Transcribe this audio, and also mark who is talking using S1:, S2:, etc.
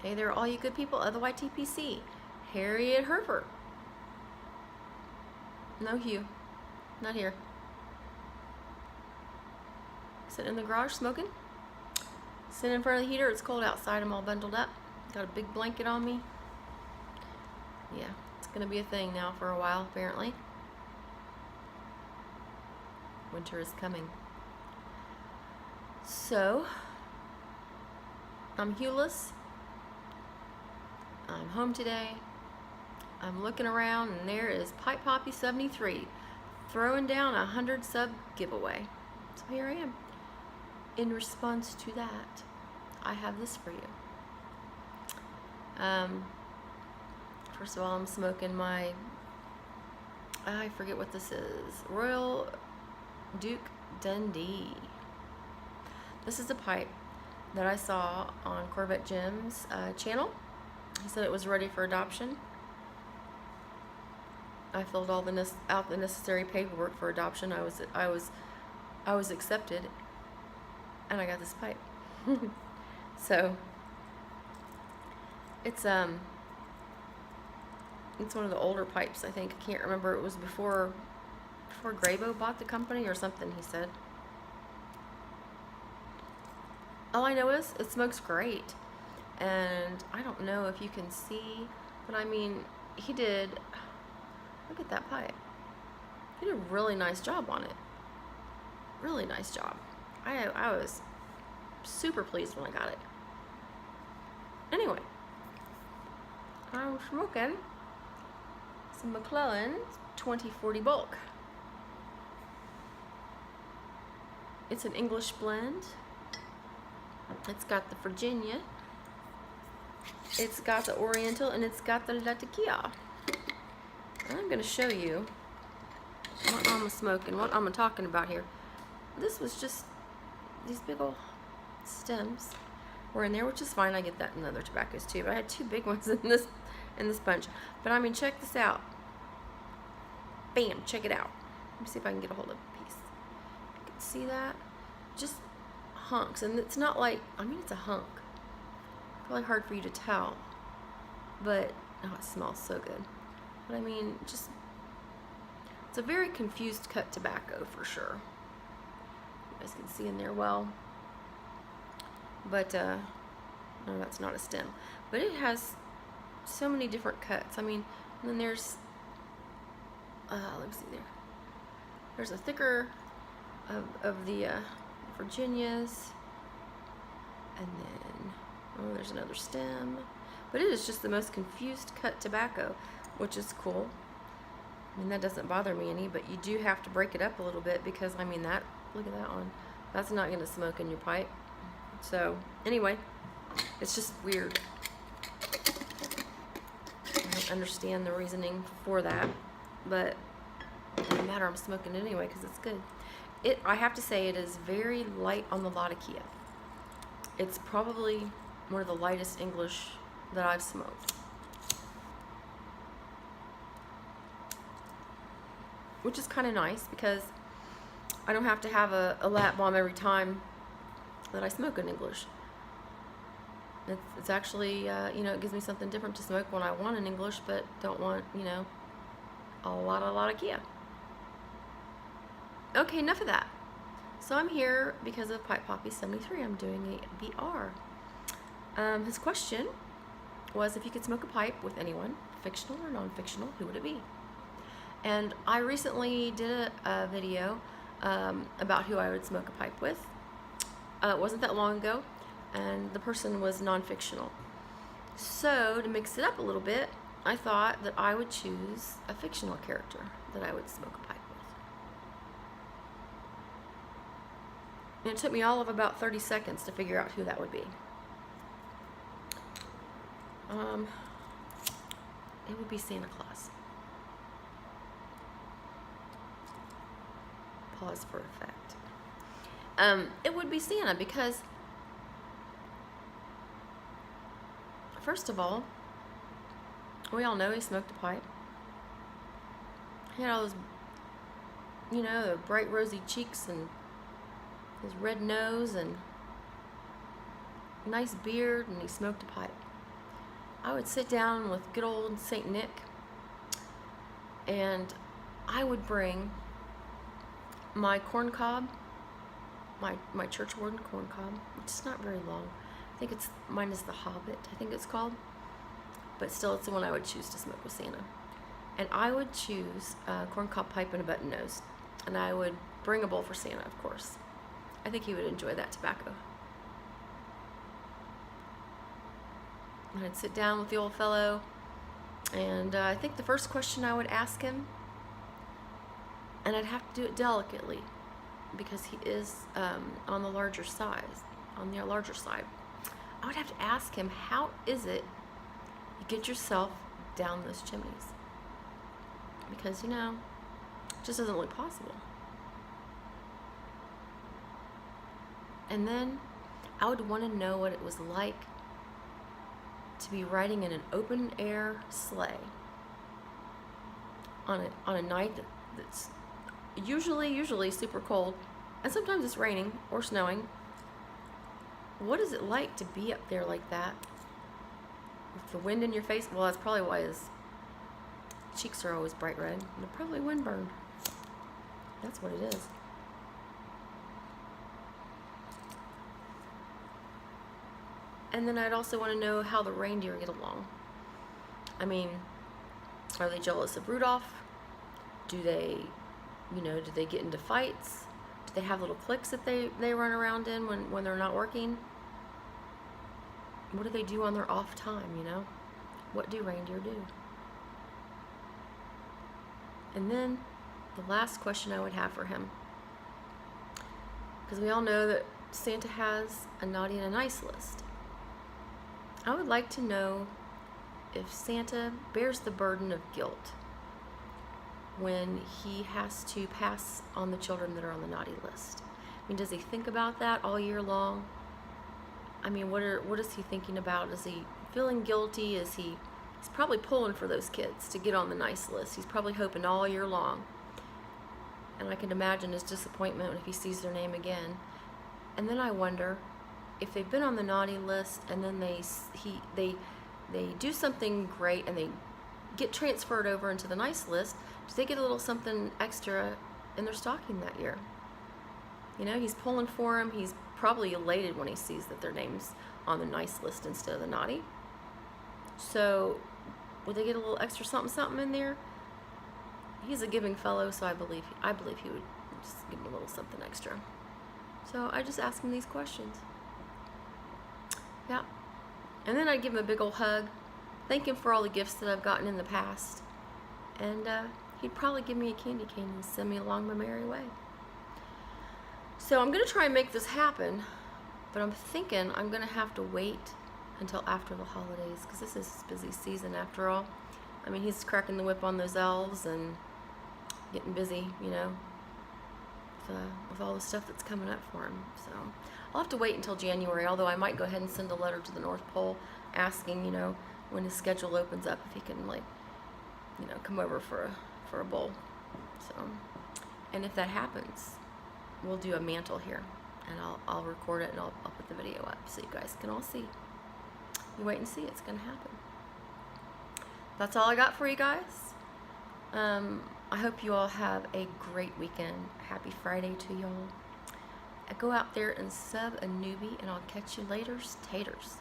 S1: Hey there, all you good people of the YTPC. Harriet Herbert. No Hugh. Not here. Sitting in the garage smoking. Sitting in front of the heater. It's cold outside. I'm all bundled up. Got a big blanket on me. Yeah, it's going to be a thing now for a while, apparently. Winter is coming. So, I'm Hueless. I'm home today. I'm looking around and there is Pipepoppy 73 throwing down a 100 sub giveaway. So here I am. In response to that, I have this for you. First of all, I'm smoking my, I forget what this is, Royal Duke Dundee. This is a pipe that I saw on Corvette Jim's channel. He said it was ready for adoption. I filled all out the necessary paperwork for adoption. I was accepted, and I got this pipe. So it's one of the older pipes. I think, I can't remember. It was before Grabo bought the company or something. He said. All I know is it smokes great. And I don't know if you can see, but I mean, he did, look at that pipe. He did a really nice job on it. Really nice job. I was super pleased when I got it. Anyway, I'm smoking some McClellan 2040 bulk. It's an English blend. It's got the Virginia. It's got the Oriental, and it's got the Latakia. And I'm going to show you what I'm smoking, what I'm talking about here. This was just, these big old stems were in there, which is fine. I get that in other tobaccos too, but I had two big ones in this bunch. But I mean, check this out. Bam, check it out. Let me see if I can get a hold of a piece. You can see that? Just hunks. And it's not like, I mean, it's a hunk. Probably hard for you to tell, but oh, it smells so good. But I mean, just, it's a very confused cut tobacco for sure. You guys can see in there well, but no, that's not a stem, but it has so many different cuts. I mean, and then there's let me see there. There's a thicker of the Virginias, and then oh, there's another stem. But it is just the most confused cut tobacco, which is cool. I mean, that doesn't bother me any, but you do have to break it up a little bit because, I mean, that, look at that one. That's not going to smoke in your pipe. So, anyway, it's just weird. I don't understand the reasoning for that, but it doesn't matter. I'm smoking it anyway because it's good. I have to say, it is very light on the Latakia. It's probably one of the lightest English that I've smoked. Which is kind of nice because I don't have to have a lap bomb every time that I smoke an English. It's actually, you know, it gives me something different to smoke when I want an English but don't want, you know, a lot of Latakia. Okay, enough of that. So I'm here because of Pipepoppy 73. I'm doing a VR. His question was if you could smoke a pipe with anyone, fictional or non-fictional, who would it be? And I recently did a video about who I would smoke a pipe with. It wasn't that long ago, and the person was non-fictional. So to mix it up a little bit, I thought that I would choose a fictional character that I would smoke a pipe with. And it took me all of about 30 seconds to figure out who that would be. It would be Santa Claus. Pause for effect. It would be Santa because, first of all, we all know he smoked a pipe. He had all those, you know, the bright rosy cheeks and his red nose and nice beard, and he smoked a pipe. I would sit down with good old Saint Nick, and I would bring my corn cob, my church warden corn cob, which is not very long. I think mine is the Hobbit, I think it's called. But still, it's the one I would choose to smoke with Santa. And I would choose a corncob pipe and a button nose. And I would bring a bowl for Santa, of course. I think he would enjoy that tobacco. And I'd sit down with the old fellow, and I think the first question I would ask him, and I'd have to do it delicately, because he is on the larger side. I would have to ask him, how is it you get yourself down those chimneys? Because, you know, it just doesn't look possible. And then I would want to know what it was like to be riding in an open air sleigh on a night that's usually super cold, and sometimes it's raining or snowing. What is it like to be up there like that with the wind in your face? Well, that's probably why his cheeks are always bright red. They're probably windburned. That's what it is. And then I'd also want to know how the reindeer get along. I mean, are they jealous of Rudolph? Do they get into fights? Do they have little cliques that they run around in when they're not working? What do they do on their off time, you know? What do reindeer do? And then the last question I would have for him, because we all know that Santa has a naughty and a nice list. I would like to know if Santa bears the burden of guilt when he has to pass on the children that are on the naughty list. I mean, does he think about that all year long? I mean, what is he thinking about? Is he feeling guilty? He's probably pulling for those kids to get on the nice list. He's probably hoping all year long. And I can imagine his disappointment if he sees their name again. And then I wonder if they've been on the naughty list and then they do something great and they get transferred over into the nice list, do they get a little something extra in their stocking that year? You know, he's pulling for them. He's probably elated when he sees that their name's on the nice list instead of the naughty. So would they get a little extra something in there? He's a giving fellow, so I believe he would just give him a little something extra. So I just ask him these questions. Yeah. And then I'd give him a big old hug, thank him for all the gifts that I've gotten in the past. And he'd probably give me a candy cane and send me along my merry way. So I'm going to try and make this happen, but I'm thinking I'm going to have to wait until after the holidays, because this is his busy season after all. I mean, he's cracking the whip on those elves and getting busy, you know, with all the stuff that's coming up for him. So I'll have to wait until January, although I might go ahead and send a letter to the North Pole asking, you know, when his schedule opens up, if he can, like, you know, come over for a bowl. So, and if that happens, we'll do a mantle here, and I'll record it and I'll put the video up so you guys can all see. You wait and see, it's gonna happen. That's all I got for you guys. I hope you all have a great weekend. Happy Friday to y'all. Go out there and sub a newbie, and I'll catch you later, taters.